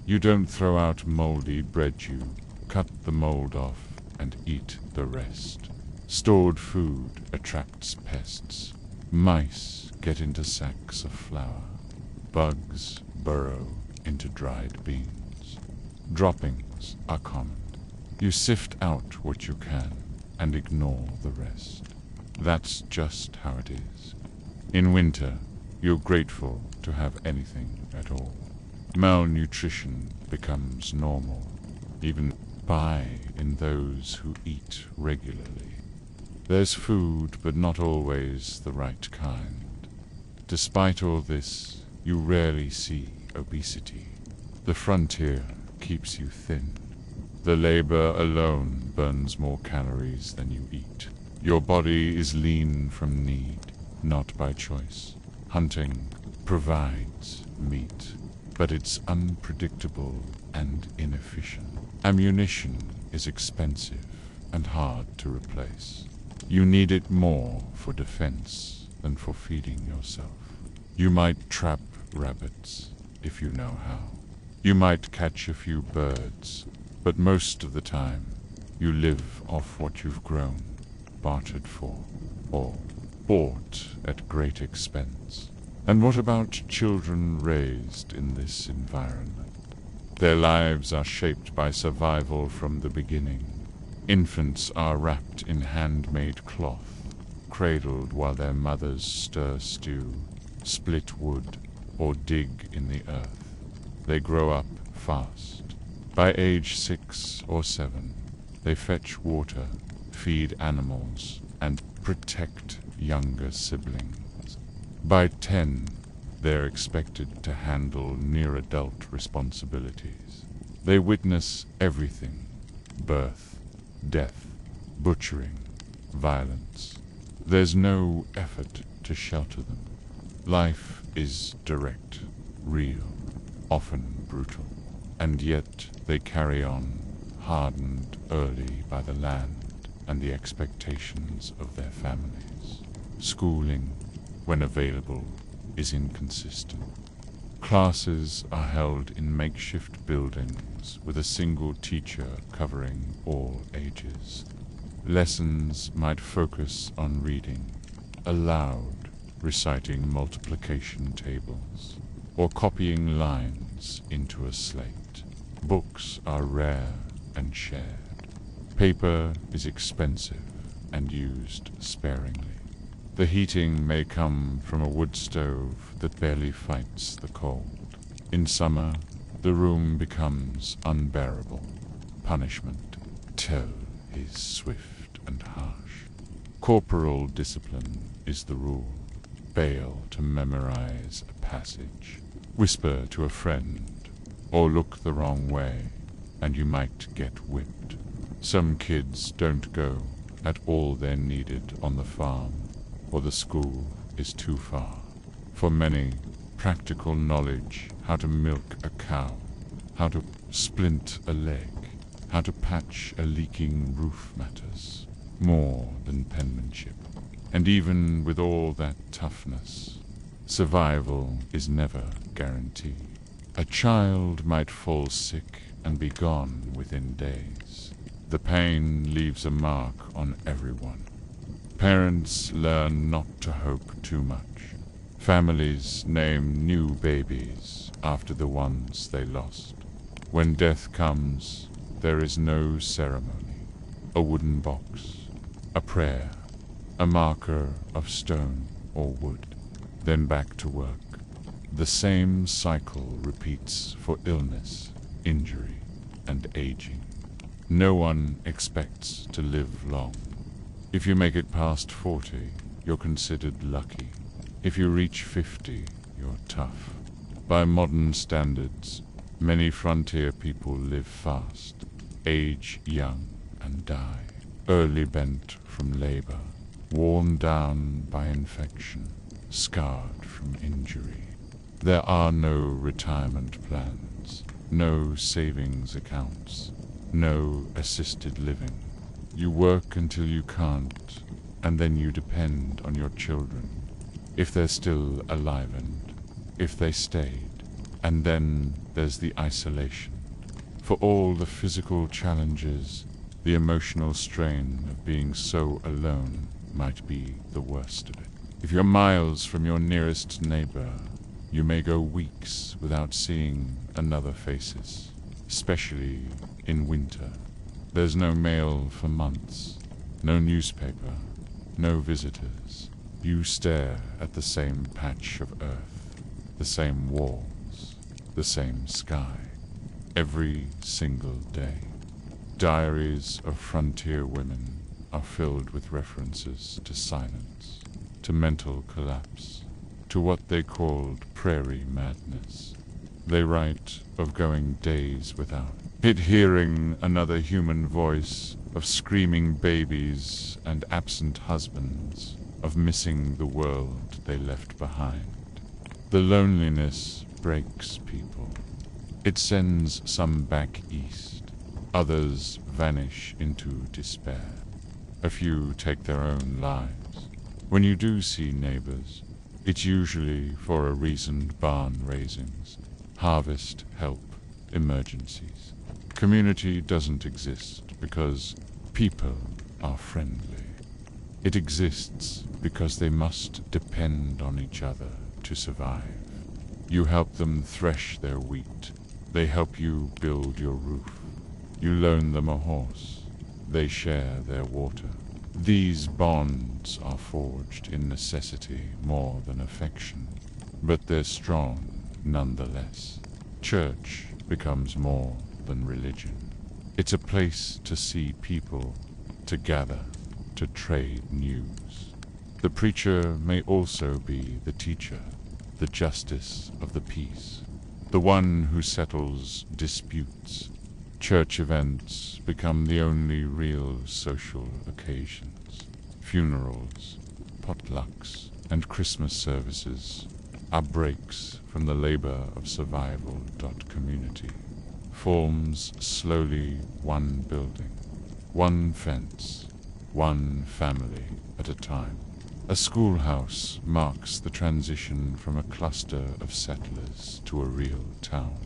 You don't throw out moldy bread, you cut the mold off and eat the rest. Stored food attracts pests. Mice get into sacks of flour. Bugs burrow into dried beans. Droppings are common. You sift out what you can and ignore the rest. That's just how it is. In winter, you're grateful to have anything at all. Malnutrition becomes normal, even in those who eat regularly. There's food, but not always the right kind. Despite all this, you rarely see obesity. The frontier keeps you thin. The labor alone burns more calories than you eat. Your body is lean from need, not by choice. Hunting provides meat, but it's unpredictable and inefficient. Ammunition is expensive and hard to replace. You need it more for defense than for feeding yourself. You might trap rabbits if you know how. You might catch a few birds, but most of the time you live off what you've grown, bartered for, or bought at great expense. And what about children raised in this environment? Their lives are shaped by survival from the beginning. Infants are wrapped in handmade cloth, cradled while their mothers stir stew, split wood, or dig in the earth. They grow up fast. By age 6 or 7, they fetch water, feed animals, and protect younger siblings. By 10, they're expected to handle near-adult responsibilities. They witness everything: birth, death, butchering, violence. There's no effort to shelter them. Life is direct, real, often brutal, and yet they carry on, hardened early by the land and the expectations of their families. Schooling, when available, is inconsistent. Classes are held in makeshift buildings with a single teacher covering all ages. Lessons might focus on reading, aloud, reciting multiplication tables, or copying lines into a slate. Books are rare and shared. Paper is expensive and used sparingly. The heating may come from a wood stove that barely fights the cold. In summer, the room becomes unbearable. Punishment, too, is swift and harsh. Corporal discipline is the rule. Fail to memorize a passage, whisper to a friend, or look the wrong way, and you might get whipped. Some kids don't go at all they're needed on the farm, or the school is too far. For many, practical knowledge, how to milk a cow, how to splint a leg, how to patch a leaking roof matters more than penmanship. And even with all that toughness, survival is never guaranteed. A child might fall sick and be gone within days. The pain leaves a mark on everyone. Parents learn not to hope too much. Families name new babies after the ones they lost. When death comes, there is no ceremony. A wooden box, a prayer, a marker of stone or wood, then back to work. The same cycle repeats for illness, injury, and aging. No one expects to live long. If you make it past 40, you're considered lucky. If you reach 50, you're tough. By modern standards, many frontier people live fast, age young, and die, early bent from labor, worn down by infection, scarred from injury. There are no retirement plans, no savings accounts, no assisted living. You work until you can't, and then you depend on your children, if they're still alivened, if they stayed. And then there's the isolation. For all the physical challenges, the emotional strain of being so alone might be the worst of it. If you're miles from your nearest neighbor, you may go weeks without seeing another faces, especially in winter. There's no mail for months, no newspaper, no visitors. You stare at the same patch of earth, the same walls, the same sky, every single day. Diaries of frontier women are filled with references to silence, to mental collapse, to what they called prairie madness. They write of going days without it hearing another human voice, of screaming babies and absent husbands, of missing the world they left behind. The loneliness breaks people. It sends some back east. Others vanish into despair. A few take their own lives. When you do see neighbors, it's usually for a reasoned barn raisings, harvest help, emergencies. Community doesn't exist because people are friendly. It exists because they must depend on each other to survive. You help them thresh their wheat. They help you build your roof. You loan them a horse. They share their water. These bonds are forged in necessity more than affection, but they're strong nonetheless. Church becomes more than religion. It's a place to see people, to gather, to trade news. The preacher may also be the teacher, the justice of the peace, the one who settles disputes. Church events become the only real social occasions. Funerals, potlucks, and Christmas services are breaks from the labor of survival. Community forms slowly one building, one fence, one family at a time. A schoolhouse marks the transition from a cluster of settlers to a real town.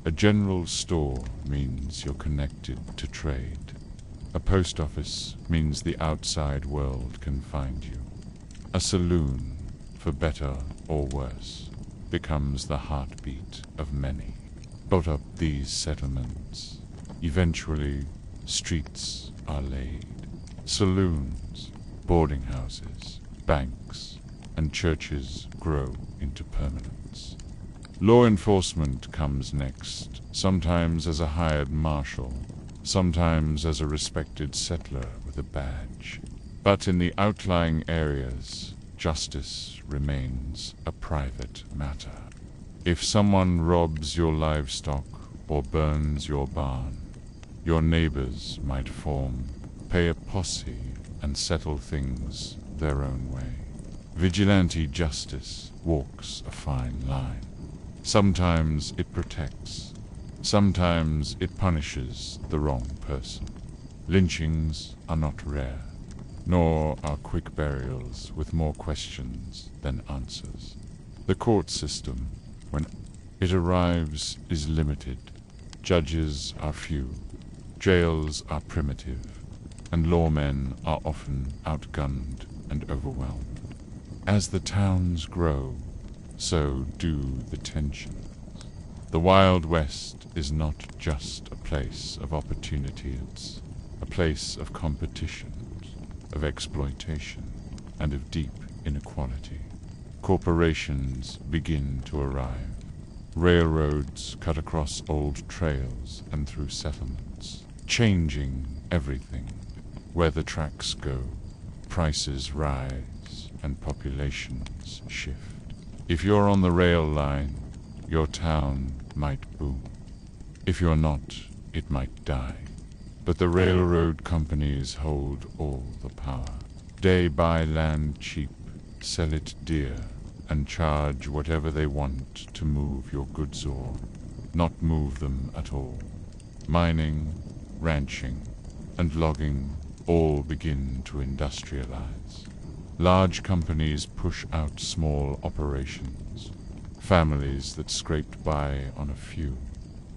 A general store means you're connected to trade. A post office means the outside world can find you. A saloon, for better or worse, becomes the heartbeat of many. Built up these settlements, eventually streets are laid. Saloons, boarding houses, banks, and churches grow into permanence. Law enforcement comes next, sometimes as a hired marshal, sometimes as a respected settler with a badge. But in the outlying areas, justice remains a private matter. If someone robs your livestock or burns your barn, your neighbors might form, pay a posse, and settle things their own way. Vigilante justice walks a fine line. Sometimes it protects, sometimes it punishes the wrong person. Lynchings are not rare, nor are quick burials with more questions than answers. The court system, when it arrives, is limited. Judges are few, jails are primitive, and lawmen are often outgunned and overwhelmed. As the towns grow, so do the tensions. The Wild West is not just a place of opportunity, it's a place of competition, of exploitation, and of deep inequality. Corporations begin to arrive. Railroads cut across old trails and through settlements, changing everything. Where the tracks go, prices rise and populations shift. If you're on the rail line, your town might boom. If you're not, it might die. But the railroad companies hold all the power. They buy land cheap, sell it dear, and charge whatever they want to move your goods or not move them at all. Mining, ranching, and logging all begin to industrialize. Large companies push out small operations. Families that scraped by on a few.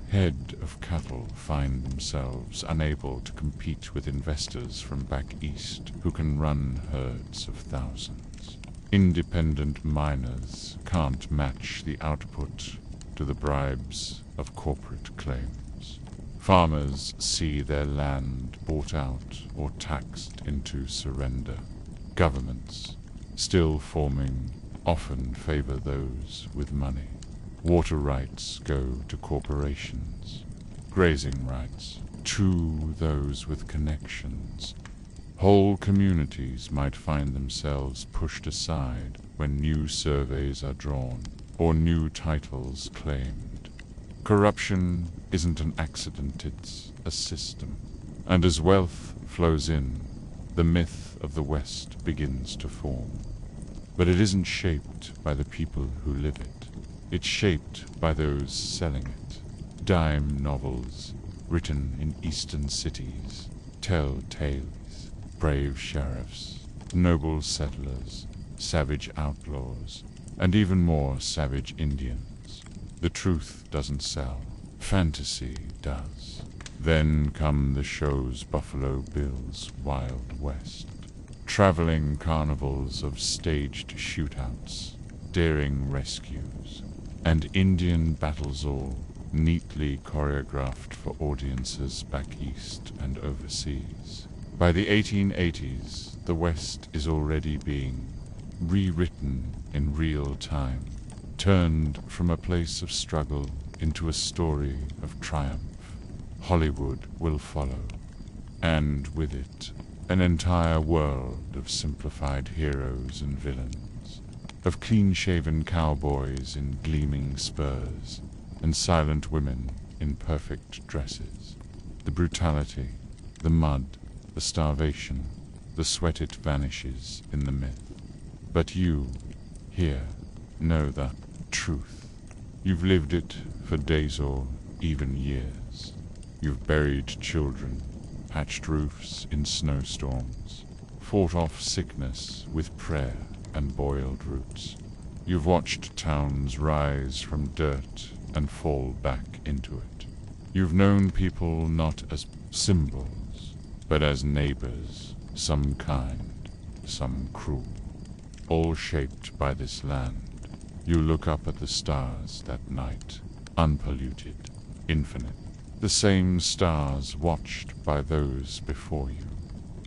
Head of cattle find themselves unable to compete with investors from back east who can run herds of thousands. Independent miners can't match the output to the bribes of corporate claims. Farmers see their land bought out or taxed into surrender. Governments, still forming, often favor those with money. Water rights go to corporations. Grazing rights to those with connections. Whole communities might find themselves pushed aside when new surveys are drawn or new titles claimed. Corruption isn't an accident, it's a system. And as wealth flows in, the myth of the West begins to form. But it isn't shaped by the people who live it. It's shaped by those selling it. Dime novels, written in eastern cities, tell tales. Brave sheriffs, noble settlers, savage outlaws, and even more savage Indians. The truth doesn't sell. Fantasy does. Then come the show's Buffalo Bill's Wild West. Traveling carnivals of staged shootouts, daring rescues, and Indian battles all neatly choreographed for audiences back east and overseas. By the 1880s, the West is already being rewritten in real time, turned from a place of struggle into a story of triumph. Hollywood will follow, and with it, An entire world of simplified heroes and villains, of clean-shaven cowboys in gleaming spurs, and silent women in perfect dresses. The brutality, the mud, the starvation, the sweat, it vanishes in the myth. But you, here, know the truth. You've lived it for days or even years. You've buried children, patched roofs in snowstorms, fought off sickness with prayer and boiled roots. You've watched towns rise from dirt and fall back into it. You've known people not as symbols, but as neighbors, some kind, some cruel, all shaped by this land. You look up at the stars that night, unpolluted, infinite. The same stars watched by those before you.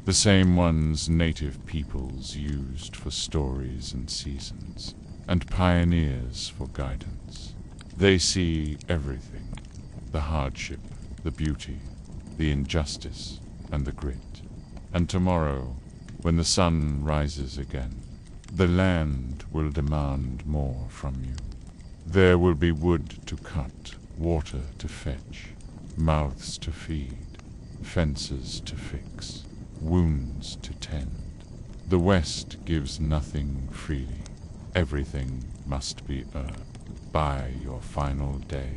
The same ones native peoples used for stories and seasons, and pioneers for guidance. They see everything, the hardship, the beauty, the injustice, and the grit. And tomorrow, when the sun rises again, the land will demand more from you. There will be wood to cut, water to fetch, mouths to feed, fences to fix, wounds to tend. The West gives nothing freely. Everything must be earned. By your final day,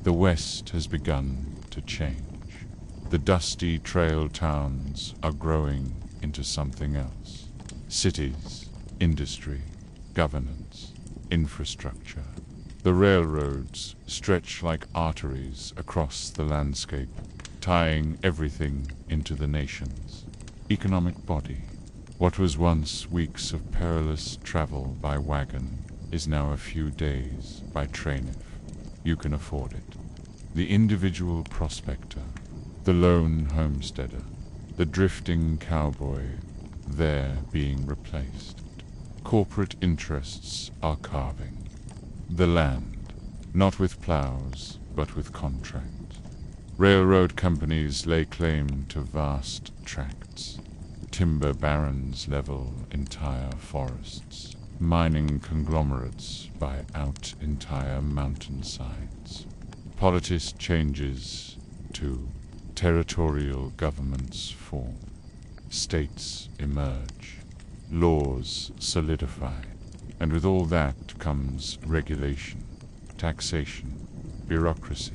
the West has begun to change. The dusty trail towns are growing into something else. Cities, industry, governance, infrastructure. The railroads stretch like arteries across the landscape, tying everything into the nation's economic body. What was once weeks of perilous travel by wagon is now a few days by train if you can afford it. The individual prospector, the lone homesteader, the drifting cowboy, they're being replaced. Corporate interests are carving the land, not with plows, but with contract. Railroad companies lay claim to vast tracts. Timber barons level entire forests. Mining conglomerates buy out entire mountainsides. Politics changes to territorial governments form. States emerge. Laws solidify. And with all that comes regulation, taxation, bureaucracy.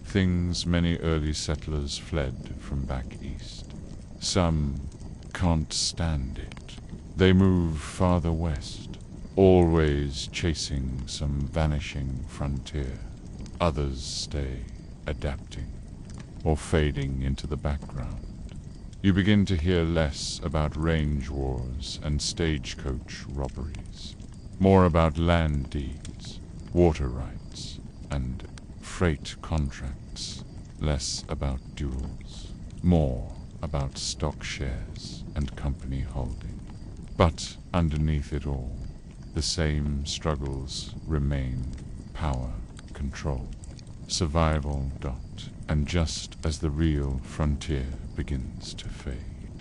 Things many early settlers fled from back east. Some can't stand it. They move farther west, always chasing some vanishing frontier. Others stay adapting or fading into the background. You begin to hear less about range wars and stagecoach robberies, more about land deeds, water rights, and freight contracts, less about duels, more about stock shares and company holding. But underneath it all, the same struggles remain: power, control, survival. And just as the real frontier begins to fade,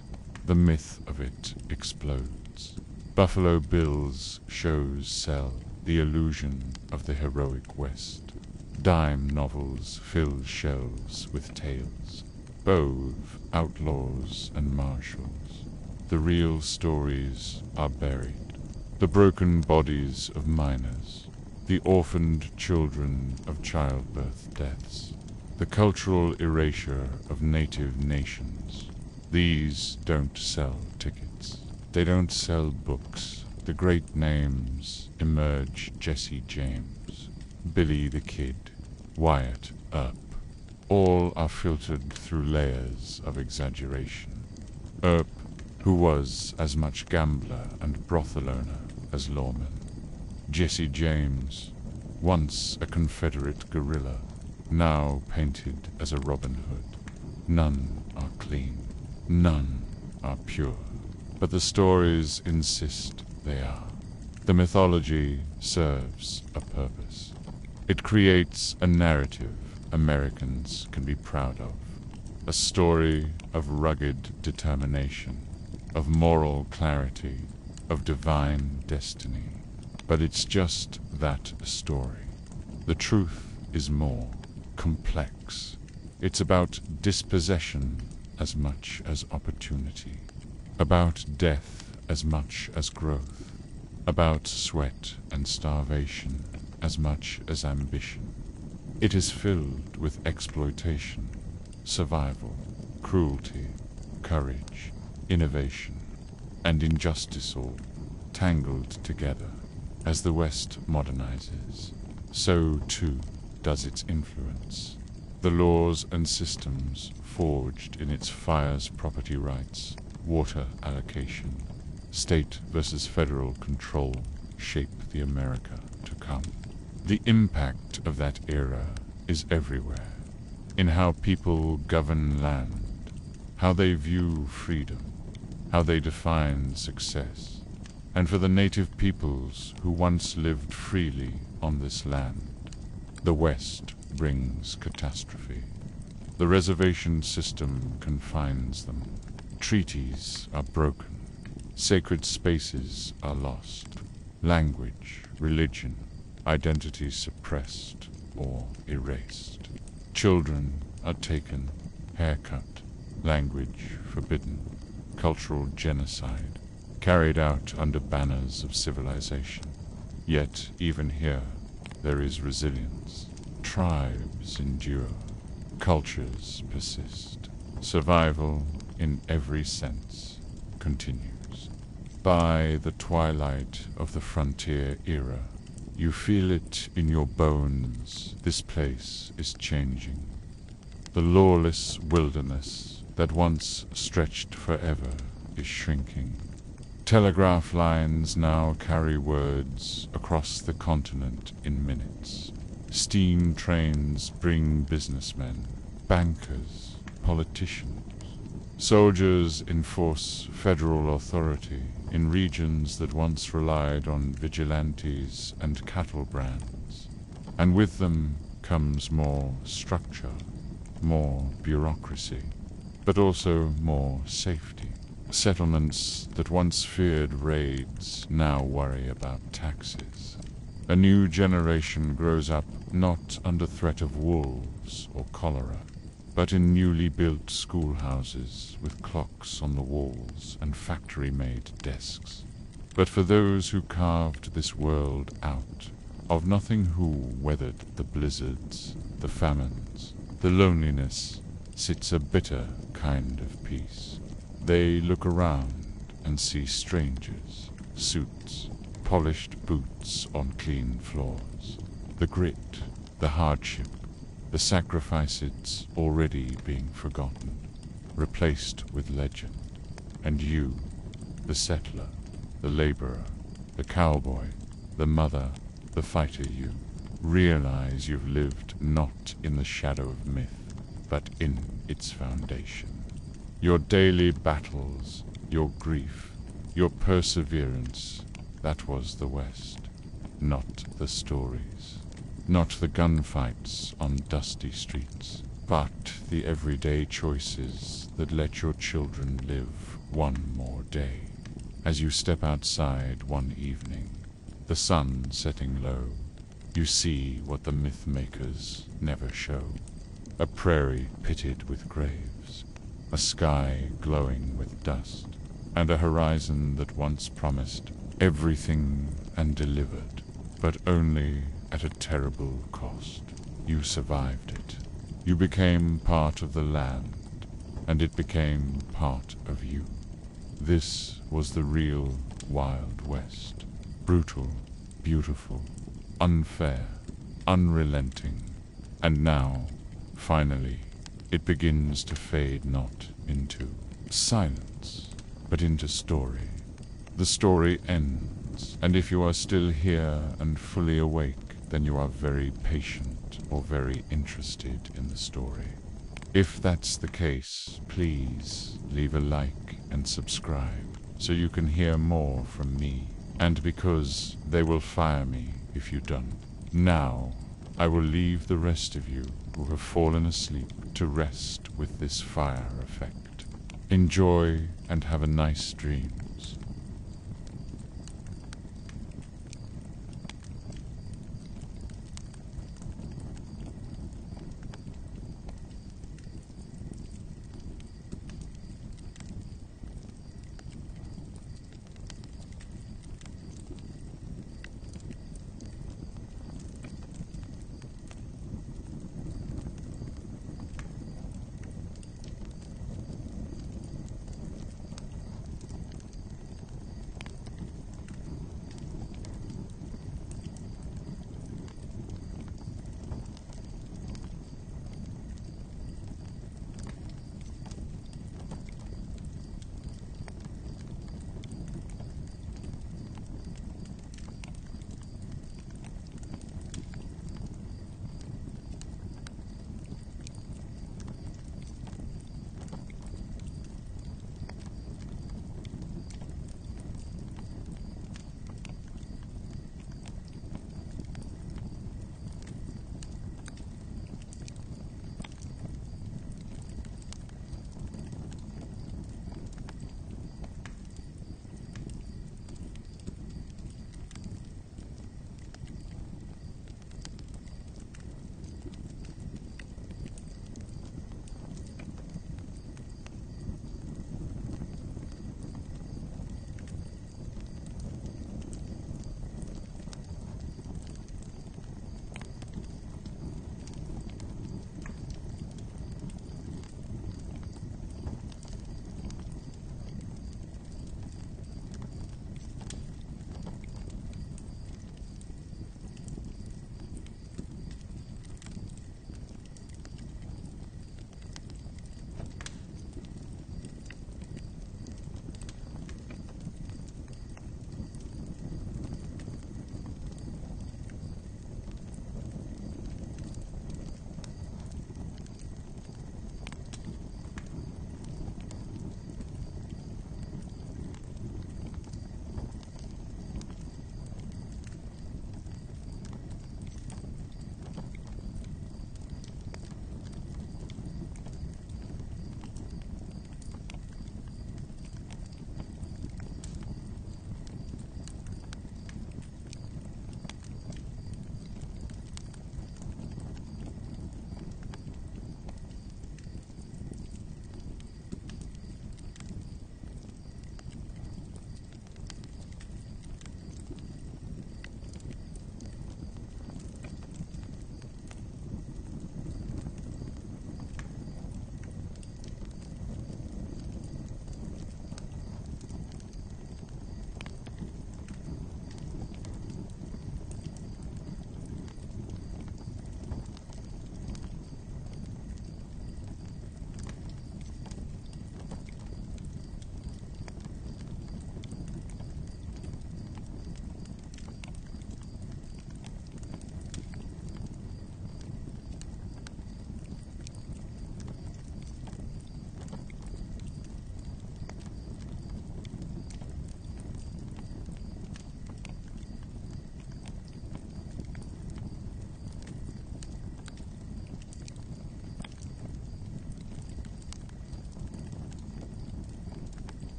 the myth of it explodes. Buffalo Bill's shows sell the illusion of the heroic West. Dime novels fill shelves with tales, both outlaws and marshals. The real stories are buried. The broken bodies of miners, the orphaned children of childbirth deaths, the cultural erasure of native nations. These don't sell tickets. They don't sell books. The great names emerge: Jesse James, Billy the Kid, Wyatt Earp. All are filtered through layers of exaggeration. Earp, who was as much gambler and brothel owner as lawman. Jesse James, once a Confederate guerrilla, now painted as a Robin Hood. None are clean. None are pure. But the stories insist they are. The mythology serves a purpose. It creates a narrative Americans can be proud of. A story of rugged determination, of moral clarity, of divine destiny. But it's just that story. The truth is more complex. It's about dispossession as much as opportunity, about death as much as growth, about sweat and starvation as much as ambition. It is filled with exploitation, survival, cruelty, courage, innovation, and injustice, all tangled together. As the West modernizes, so too does its influence. The laws and systems forged in its fire's property rights, water allocation, state versus federal control shape the America to come. The impact of that era is everywhere, in how people govern land, how they view freedom, how they define success, and for the native peoples who once lived freely on this land, the West brings catastrophe. The reservation system confines them. Treaties are broken. Sacred spaces are lost. Language, religion, identity suppressed or erased. Children are taken, haircut, language forbidden, cultural genocide carried out under banners of civilization. Yet even here there is resilience. Tribes endure. Cultures persist. Survival in every sense continues. By the twilight of the frontier era, you feel it in your bones. This place is changing. The lawless wilderness that once stretched forever is shrinking. Telegraph lines now carry words across the continent in minutes. Steam trains bring businessmen, bankers, politicians. Soldiers enforce federal authority in regions that once relied on vigilantes and cattle brands. And with them comes more structure, more bureaucracy, but also more safety. Settlements that once feared raids now worry about taxes. A new generation grows up not under threat of wolves or cholera, but in newly built schoolhouses with clocks on the walls and factory-made desks. But for those who carved this world out, of nothing who weathered the blizzards, the famines, the loneliness, sits a bitter kind of peace. They look around and see strangers, suits, polished boots on clean floors. The grit, the hardship, the sacrifices already being forgotten, replaced with legend. And you, the settler, the laborer, the cowboy, the mother, the fighter, you realize you've lived not in the shadow of myth, but in its foundation. Your daily battles, your grief, your perseverance, that was the West, not the stories, not the gunfights on dusty streets, but the everyday choices that let your children live one more day. As you step outside one evening, the sun setting low, you see what the myth makers never show. A prairie pitted with graves, a sky glowing with dust, and a horizon that once promised everything and delivered, but only at a terrible cost. You survived it. You became part of the land, and it became part of you. This was the real Wild West. Brutal, beautiful, unfair, unrelenting. And now, finally, it begins to fade not into silence, but into story. The story ends, and if you are still here and fully awake, then you are very patient or very interested in the story. If that's the case, please leave a like and subscribe so you can hear more from me, and because they will fire me if you don't. Now, I will leave the rest of you who have fallen asleep to rest with this fire effect. Enjoy and have a nice dream.